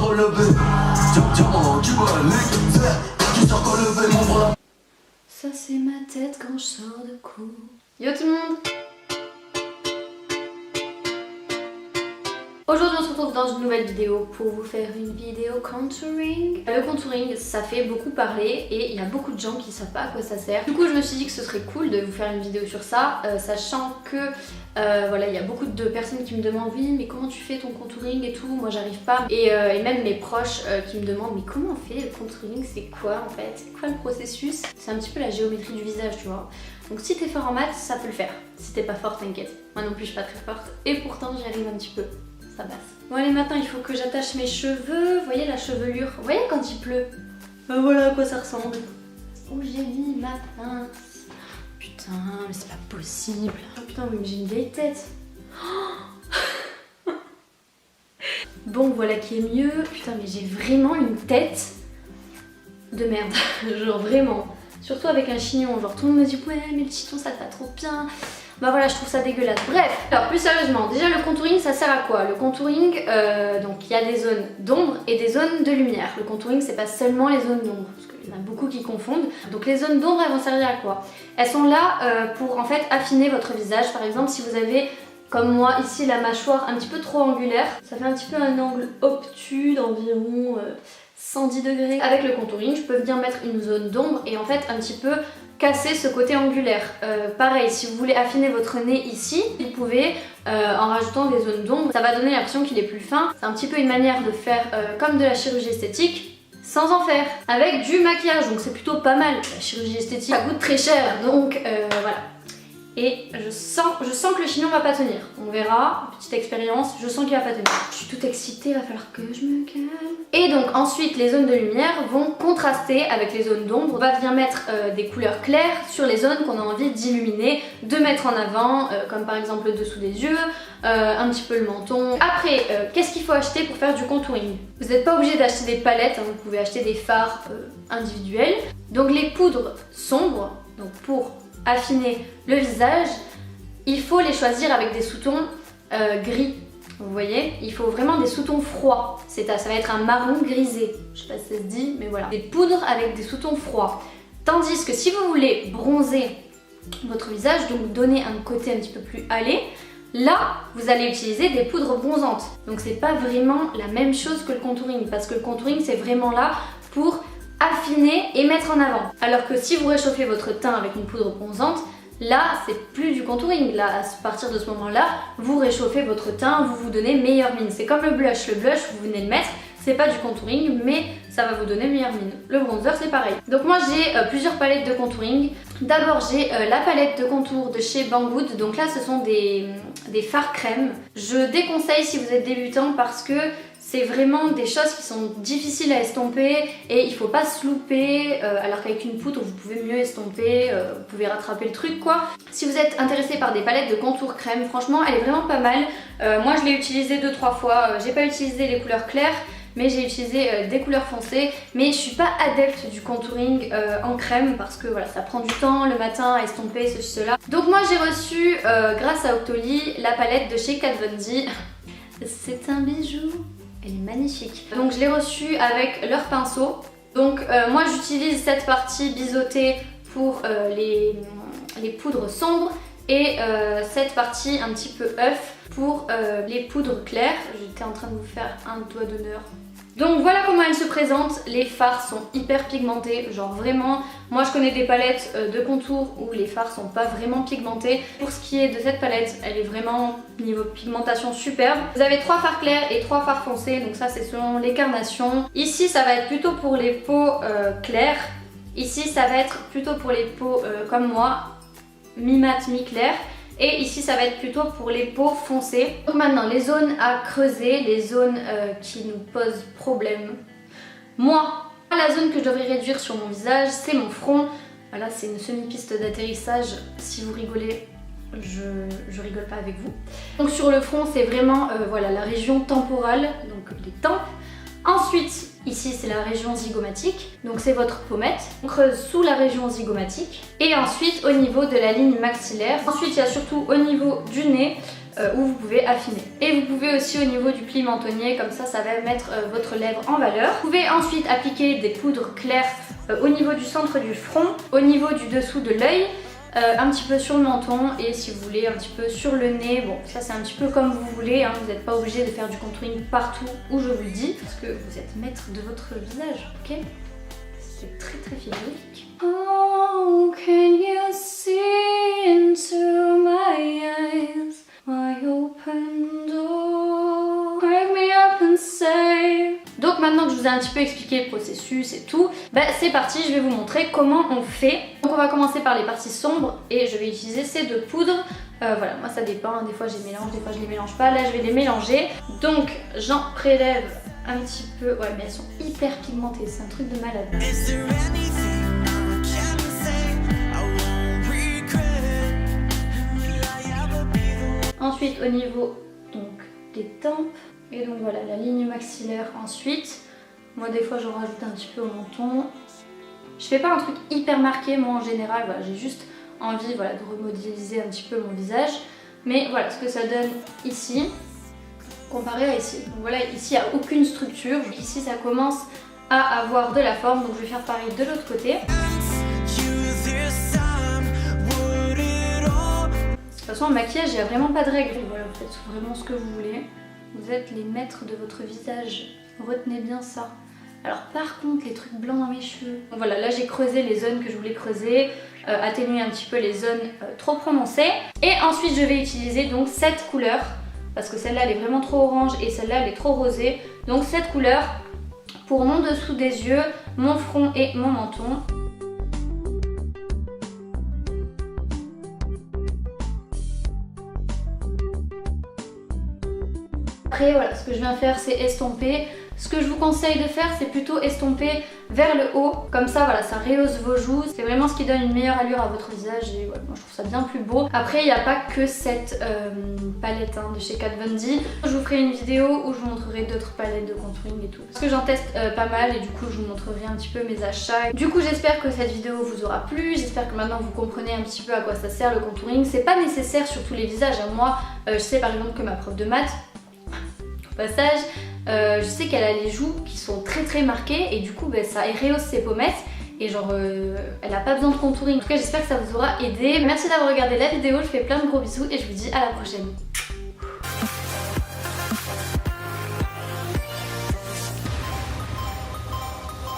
Ça c'est ma tête quand je sors de cours. Yo tout le monde! Aujourd'hui on se retrouve dans une nouvelle vidéo pour vous faire une vidéo contouring. Le contouring ça fait beaucoup parler et il y a beaucoup de gens qui savent pas à quoi ça sert. Du coup je me suis dit que ce serait cool de vous faire une vidéo sur ça, sachant que voilà, il y a beaucoup de personnes qui me demandent oui mais comment tu fais ton contouring et tout, moi j'arrive pas. Et même mes proches qui me demandent mais comment on fait le contouring, c'est quoi en fait, c'est quoi le processus? C'est un petit peu la géométrie du visage tu vois. Donc si t'es fort en maths ça peut le faire, si t'es pas fort t'inquiète. Moi non plus je suis pas très forte et pourtant j'y arrive un petit peu. Ça passe. Bon allez maintenant il faut que j'attache mes cheveux, vous voyez la chevelure, vous voyez quand il pleut, ben voilà à quoi ça ressemble. Où j'ai mis ma pince? Putain mais c'est pas possible. Oh putain oui mais j'ai une vieille tête. Oh bon voilà qui est mieux. Putain mais j'ai vraiment une tête de merde. Genre vraiment. Surtout avec un chignon, genre tout le monde me dit ouais mais le chignon ça te va trop bien. Bah voilà je trouve ça dégueulasse. Bref, alors plus sérieusement, déjà le contouring ça sert à quoi? Le contouring, donc il y a des zones d'ombre et des zones de lumière. Le contouring c'est pas seulement les zones d'ombre, parce qu'il y en a beaucoup qui confondent. Donc les zones d'ombre elles vont servir à quoi? Elles sont là pour en fait affiner votre visage. Par exemple si vous avez comme moi ici la mâchoire un petit peu trop angulaire, ça fait un petit peu un angle obtus d'environ 110 degrés. Avec le contouring je peux venir mettre une zone d'ombre et en fait un petit peu casser ce côté angulaire. Pareil, si vous voulez affiner votre nez ici, vous pouvez en rajoutant des zones d'ombre. Ça va donner l'impression qu'il est plus fin. C'est un petit peu une manière de faire comme de la chirurgie esthétique sans en faire. Avec du maquillage, donc c'est plutôt pas mal. La chirurgie esthétique, ça coûte très cher, donc voilà. Et je sens que le chignon va pas tenir. On verra, petite expérience, je sens qu'il va pas tenir. Je suis toute excitée, il va falloir que je me calme. Et donc ensuite les zones de lumière vont contraster avec les zones d'ombre. On va venir mettre des couleurs claires sur les zones qu'on a envie d'illuminer, de mettre en avant, comme par exemple le dessous des yeux, un petit peu le menton. Après, qu'est-ce qu'il faut acheter pour faire du contouring? Vous n'êtes pas obligé d'acheter des palettes, hein, vous pouvez acheter des fards individuels. Donc les poudres sombres, donc pour affiner le visage, il faut les choisir avec des sous-tons gris. Vous voyez, il faut vraiment des sous-tons froids. Ça va être un marron grisé. Je sais pas si ça se dit, mais voilà. Des poudres avec des sous-tons froids. Tandis que si vous voulez bronzer votre visage, donc donner un côté un petit peu plus hâlé, là, vous allez utiliser des poudres bronzantes. Donc c'est pas vraiment la même chose que le contouring, parce que le contouring c'est vraiment là pour affiner et mettre en avant. Alors que si vous réchauffez votre teint avec une poudre bronzante, là c'est plus du contouring. Là à partir de ce moment là, vous réchauffez votre teint, vous vous donnez meilleure mine. C'est comme le blush vous venez de mettre, c'est pas du contouring mais ça va vous donner meilleure mine. Le bronzer c'est pareil. Donc moi j'ai plusieurs palettes de contouring. D'abord j'ai la palette de contour de chez Banggood. Donc là ce sont des fards crème. Je déconseille si vous êtes débutant parce que c'est vraiment des choses qui sont difficiles à estomper et il faut pas se louper, alors qu'avec une poudre vous pouvez mieux estomper, vous pouvez rattraper le truc quoi. Si vous êtes intéressé par des palettes de contour crème, franchement elle est vraiment pas mal. Moi je l'ai utilisée 2-3 fois, j'ai pas utilisé les couleurs claires mais j'ai utilisé des couleurs foncées, mais je suis pas adepte du contouring en crème parce que voilà ça prend du temps le matin à estomper ceci cela. Donc moi j'ai reçu grâce à Octoly la palette de chez Kat Von D. C'est un bijou. Elle est magnifique. Donc je l'ai reçue avec leur pinceau. Donc moi j'utilise cette partie biseautée pour les poudres sombres et cette partie un petit peu œuf pour les poudres claires. J'étais en train de vous faire un doigt d'honneur. Donc voilà comment elle se présente. Les fards sont hyper pigmentés, genre vraiment, moi je connais des palettes de contour où les fards sont pas vraiment pigmentés. Pour ce qui est de cette palette, elle est vraiment niveau pigmentation superbe. Vous avez 3 fards clairs et 3 fards foncés, donc ça c'est selon les carnations. Ici ça va être plutôt pour les peaux claires. Ici ça va être plutôt pour les peaux comme moi, mi-mat, mi-clair. Et ici ça va être plutôt pour les peaux foncées. Donc maintenant les zones à creuser, les zones qui nous posent problème. Moi, la zone que je devrais réduire sur mon visage, c'est mon front. Voilà, c'est une semi-piste d'atterrissage. Si vous rigolez, je rigole pas avec vous. Donc sur le front c'est vraiment voilà, la région temporale, donc les tempes. Ensuite, ici c'est la région zygomatique, donc c'est votre pommette. On creuse sous la région zygomatique. Et ensuite au niveau de la ligne maxillaire. Ensuite il y a surtout au niveau du nez, où vous pouvez affiner. Et vous pouvez aussi au niveau du pli mentonnier, comme ça va mettre votre lèvre en valeur. Vous pouvez ensuite appliquer des poudres claires au niveau du centre du front, au niveau du dessous de l'œil, un petit peu sur le menton et si vous voulez un petit peu sur le nez. Bon, ça c'est un petit peu comme vous voulez, hein. Vous n'êtes pas obligé de faire du contouring partout où je vous le dis, parce que vous êtes maître de votre visage, ok? C'est très philosophique. Oh, can you see into my eyes, my open door? Wake me up and say. Donc maintenant que je vous ai un petit peu expliqué le processus et tout, bah c'est parti, je vais vous montrer comment on fait. Donc on va commencer par les parties sombres et je vais utiliser ces deux poudres. Voilà, moi ça dépend, hein. Des fois je les mélange, des fois je les mélange pas. Là je vais les mélanger. Donc j'en prélève un petit peu. Ouais, mais elles sont hyper pigmentées, c'est un truc de malade. Ensuite au niveau donc des tempes. Et donc voilà, la ligne maxillaire ensuite. Moi des fois j'en rajoute un petit peu au menton. Je fais pas un truc hyper marqué, moi en général, voilà, j'ai juste envie, voilà, de remodéliser un petit peu mon visage. Mais voilà ce que ça donne ici, comparé à ici. Donc voilà, ici il n'y a aucune structure. Ici ça commence à avoir de la forme, donc je vais faire pareil de l'autre côté. De toute façon en maquillage il n'y a vraiment pas de règles. Voilà, vous faites vraiment ce que vous voulez. Vous êtes les maîtres de votre visage, retenez bien ça. Alors par contre les trucs blancs dans mes cheveux, donc voilà, là j'ai creusé les zones que je voulais creuser, atténuer un petit peu les zones trop prononcées. Et ensuite je vais utiliser donc cette couleur, parce que celle-là elle est vraiment trop orange et celle-là elle est trop rosée. Donc cette couleur pour mon dessous des yeux, mon front et mon menton. Après voilà, ce que je viens faire c'est estomper. Ce que je vous conseille de faire c'est plutôt estomper vers le haut, comme ça voilà, ça rehausse vos joues. C'est vraiment ce qui donne une meilleure allure à votre visage et voilà, moi je trouve ça bien plus beau. Après il n'y a pas que cette palette hein, de chez Kat Von D. Je vous ferai une vidéo où je vous montrerai d'autres palettes de contouring et tout. Parce que j'en teste pas mal et du coup je vous montrerai un petit peu mes achats. Du coup j'espère que cette vidéo vous aura plu, j'espère que maintenant vous comprenez un petit peu à quoi ça sert le contouring. C'est pas nécessaire sur tous les visages, hein. Moi je sais par exemple que ma prof de maths, au passage, je sais qu'elle a les joues qui sont très marquées et du coup bah, ça rehausse ses pommettes et genre elle a pas besoin de contouring. En tout cas j'espère que ça vous aura aidé. Merci d'avoir regardé la vidéo, je vous fais plein de gros bisous et je vous dis à la prochaine.